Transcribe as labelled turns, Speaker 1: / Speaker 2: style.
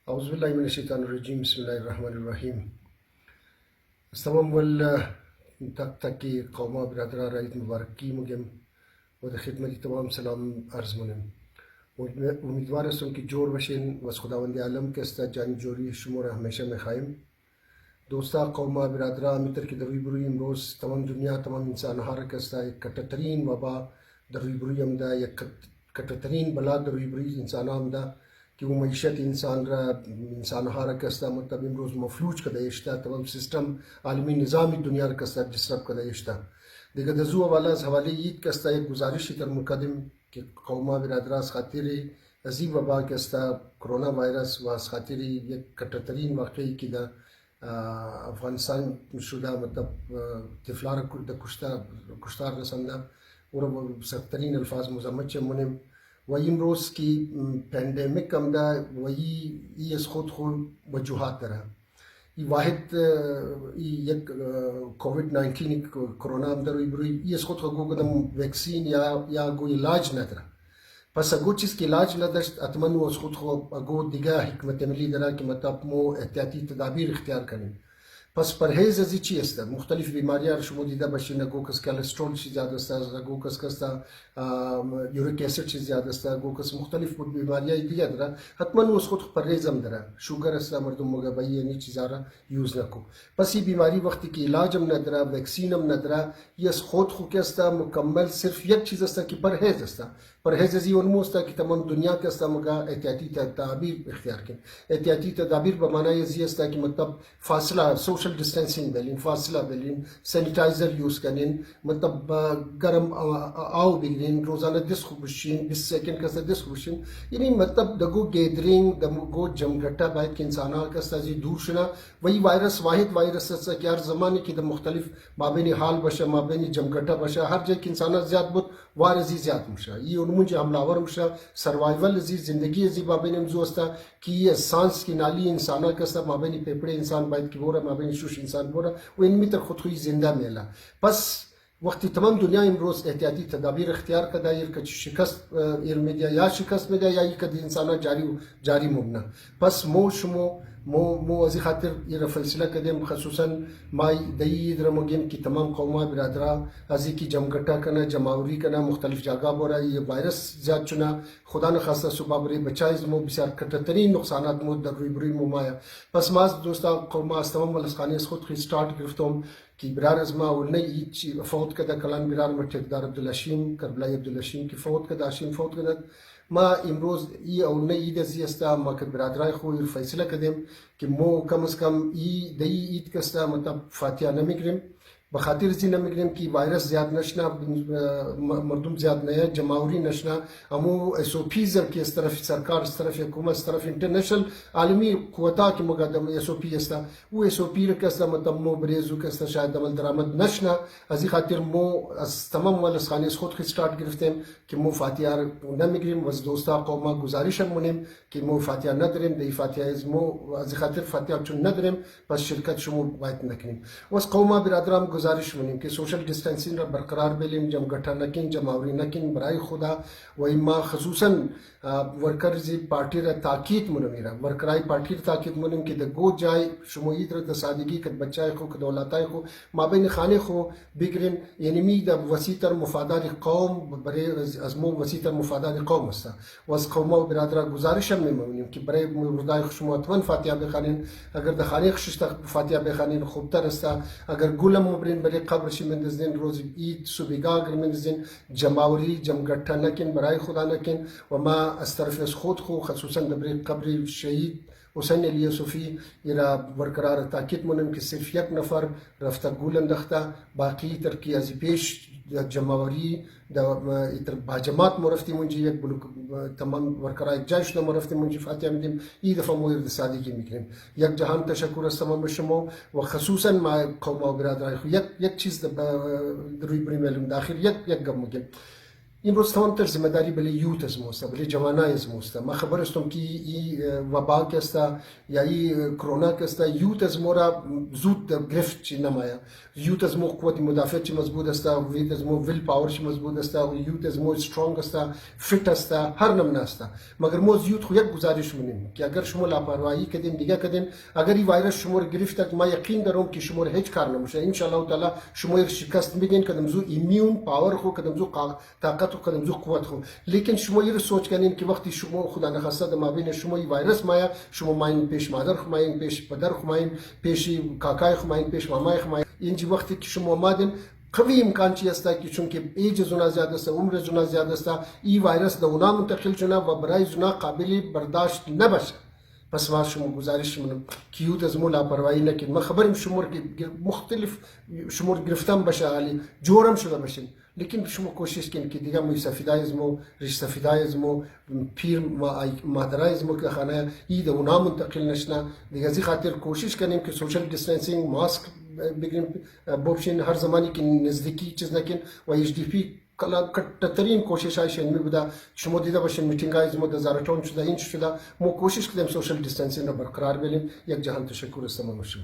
Speaker 1: अऊज़ुबिल्लाहिमिनश्शैतानिर्रजीम बिस्मिल्लाहिर्रहमानिर्रहीम। अस्तमवल तक तक की कौमा बरदरा रईत मुबारक की मुगम व खिदमत तमाम सलाम अर्ज़ मुनम उम्मीदवार है कि जोर वशिन वस खुदावंद आलम के अस्ता जानी जोरी शुमोर हमेशा में खाइम दोस्ता कौमा बरदरा मित्र की दरवी बुरी रोज़ तमाम दुनिया तमाम इंसान हार के अस्ता एक कट्टतरीन वबा दरवी बुरी अमदा या कट्टतरीन बला दरवी बुरी इंसान आमदा कि वो मीशत इंसान हारा कस्ता मतलब इमरोज़ मफलूज कदा यश्ता तमाम सिस्टम आलमी निज़ामी दुनिया कस्ता डिस्टर्ब कदा यश्ता दिगर दजू वाला हवाले ईद कस्ता एक गुजारिश तर मुकदम कि कौमा बिरादरास खातिर अजीब वबा कस्ता कोरोना वायरस वास खातिर एक कट्टतरीन वाकई की दा अफगानिस्तान शुदा मतलब तिफलार कुश्तार रसंदा और सख्तरीन अल्फाज मुजम्मत मुनिम वही इमरोज़ की पेंडेमिक अमदा वही इस खुद वजूहत तरह ये वाहिद एक कोविड-19 कोरोना अमदर इस खुद गो कदम वैक्सीन या गो इलाज न तरह पस अगो चीज़ की इलाज न दश्त अतमन उस खुद अगो दिगा हिकमत अमली दरा कि मतलब मो एहतियाती तदाबीर इख्तियार करें पस परहेज अजी ची است मुख्तलिफ बीमारियाँ शुमोदीदा बशी न गोकस कोलेस्ट्रॉल ची ज़्यादा अस्ता गोकस कस्ता यूरिक एसिड ची ज़्यादा अस्ता गोकस मुख्तलिफ बीमारियाँ दिया दरा हतमन उस खुद परहेज हम दरा शुगर अस्ता मर्दम मगा भाई ये नी चीज़ारा यूज़ न को पस ये बीमारी वक्त की इलाज हम न दरा वैक्सीन हम न दरा ये खुद के अस्ता मुकम्मल सिर्फ एक चीज़ अस्ता कि परहेज अस्ता परहेज अजी उनमो अस्ता कि तमाम दुनिया के अस्ता मगा एहतियाती तदाबीर इख्तियार के एहतियाती तदाबीर बमाना ये जी अस्ता कि मतलब फासला सोशल डिस्टेंसिंग बेलिन फासला बेलिन सैनिटाइजर यूज़ करें मतलब गर्म आओ बिगरिन रोज़ाना दिस खुबशीन 20 सेकंड का दिस खुबशीन यानी मतलब दगो गैदरिंग दगो जमघटा बायत के इंसान का जी दूर शना वही वायरस वाहिद वायरस कि हर ज़माने की मुख्तलिफ माबेनी हाल बशा माबेनी जमघटा बशा हर जगह इंसान ज़्यादा बहुत वार अजी ज़्यादा मुशा ये उनमुझे हमलावर मुशा सर्वाइवल अजी ज़िंदगी अजी माबेनी मजूस्ता कि ये सांस की नाली इंसान का सब माबेनी पेपड़े इंसान बायत की बोरा माबेनी शुश इंसान बोरा वो इनमें तर खुद हुई जिंदा मेला बस वक्ती तमाम दुनिया इमरोज़ एहतियाती तदाबीर इख्तियार कदा कच शिकस्त इल्मिया या शिकस्त में या कद इंसान जारी मुबना बस मो शुमो मो अजी खातिर ये फैसला कदम खसूसन माई दई रमगिन की तमाम कौमा बिरादरा अजी की जमगट्टा करना जमावरी करना मुख्तलिफ जगह बोरा ये वायरस ज़्यादा चुना खुदा न खासा सुबह बरे बचाइज मो बिसार कट्टतरीन नुकसान मो दर्री बुरी मुमाया बस माज दोस्ता कौमा तमाम वलस्खानी खुद स्टार्ट गिरफ्तों कि बिरार अजमा उन्ने ईद फौत कदा कलान बिरार में ठेकेदार अब्दुल करबलाई अब्दुल की फौत कदा आशीम फौत कदा ما امروز ای او نه اید از استا ما که برادرای خو فیصله کردیم که مو کم از کم ای دی اید کستا مطلب فاتحه نمیگیریم بخاطر زی نمیگیریم که وایرس زیاد نشنا مردم زیاد نه جماوری نشنا امو اس او پی زر کی از طرف سرکار از طرف حکومت از طرف انٹرنیشنل عالمی قوتا کی مقدم اس او پی استا و اس او پی کستا مطلب مو بریزو کستا شاید عمل درآمد نشنا ازی خاطر مو از تمام ولس خانی خود استارت گرفتیم که مو فاتحه نمیگیریم وز دوستا قوما گزارشم مونیم که مو فاتحه نداریم دی فاتحه از مو ازی خاطر فاتحه چون نداریم پس شرکت شما باید نکنیم وز قوما برادرام गुजारिश मुनिम कि सोशल डिस्टेंसिंग बरकरार बेलिम जमगठा नकिन जमावरी नकिन बराई खुदा वही माँ खसूसन वर्कर जी पार्टी रा ताकीद मुनमीरा वर्कराई पार्टी ताकीद मुनिम कि द गो जाए शुमोईद र सादगी कद बच्चाए खो कदौलताए खो माबेन खाने खो बिगरिन यानी द वसीतर मुफादार कौम बरे अजमो वसीतर मुफादार कौम अस्ता वस कौमा बिरादरा गुजारिश में मुनिम कि बरे मुर्दाए शुमो अतवन फातिहा बेखानिन अगर द खाने खशिश्ता फातिहा बेखानिन खूबतर अस्ता अगर गुलम मुबरिन बरे कब्र शिमंदजिन रोज ईद सुबिगा गरमंदजिन जमावरी जमगठा नकिन बराई खुदा नकिन वमा अस्तरफ खुद खो खसूसन दबरे कब्र शहीद हुसैन अली सूफ़ी इरा बरकरार ताकीद मुनम कि सिर्फ एक नफ़र रफ्ता गुलन रखता बाकी तरकी अजी पेश जमावरी इतर बाजमात मुरफ्ती मुंजी एक तमाम बरकरार जायश न मुरफ्ती मुंजी फातिहा मिदिम ई दफ़ा मोयर सादी की मिकरिम एक जहान तशक्कुर तमाम शमो व खसूसन मा कौमा बिरादर एक चीज़ दरुई बरी मालूम दाखिल एक गम मुगिम امروز تمامتر ذمهداری بله یوت از موستا بله جوانای از موستا ما خبر استم که ای وبا که است یا ای کرونا که است یوت از مورا زود گرفت چی نمایا یوت از مو قوت مدافع چی مضبوط است یوت از مو ویل پاور چی مضبوط است یوت از مو استرانگ است فیت است هر نمونه است مگر مو یوت خو یک گزارش منیم که اگر شما لاپرواهی کردین دیگه کردین اگر این ویروس شما رو گرفت ما یقین دارم که شما هیچ کار نمیشه ان شاء الله تعالی شما شکست میدین کدام زو ایمیون پاور خو کدام زو طاقت کدام زو قوت خو لیکن شما یہ سوچ کنین که وقتی شما خدا نخواسته در مابین شما این ویروس مایا شما ماین پیش مادر خو ماین پیش پدر خو ماین پیش کاکای خو ماین پیش مامای خو ماین اینجی وقتی که شما مادن قوی امکان چی است که چون که ایج زنا زیاد است عمر زنا زیاد است این ویروس در اونا منتقل شونه و برای زنا قابل برداشت نباشه پس ما شما گزارش منم که یوت از مو لاپرواهی نکن ما خبرم شمور که مختلف شمور گرفتم بشه علی جورم شده باشین لیکن شما کوشش کن که دیگه مو سفیدای از مو ریش سفیدای از مو پیر مادرای از مو که خانه ای در اونا منتقل نشنه دیگه زی خاطر کوشش کنیم که سوشل دیستنسینگ ماسک بگیریم بوشین هر زمانی که نزدیکی چیز نکن و ایچ دی پی کلا کترین کوشش هایشن می بوده شما دیده باشین میتینگ های ما در زاراتون شده این شده ما کوشش کردیم سوشل دیستنسینگ رو برقرار بلیم یک جهان تشکر است تمام شد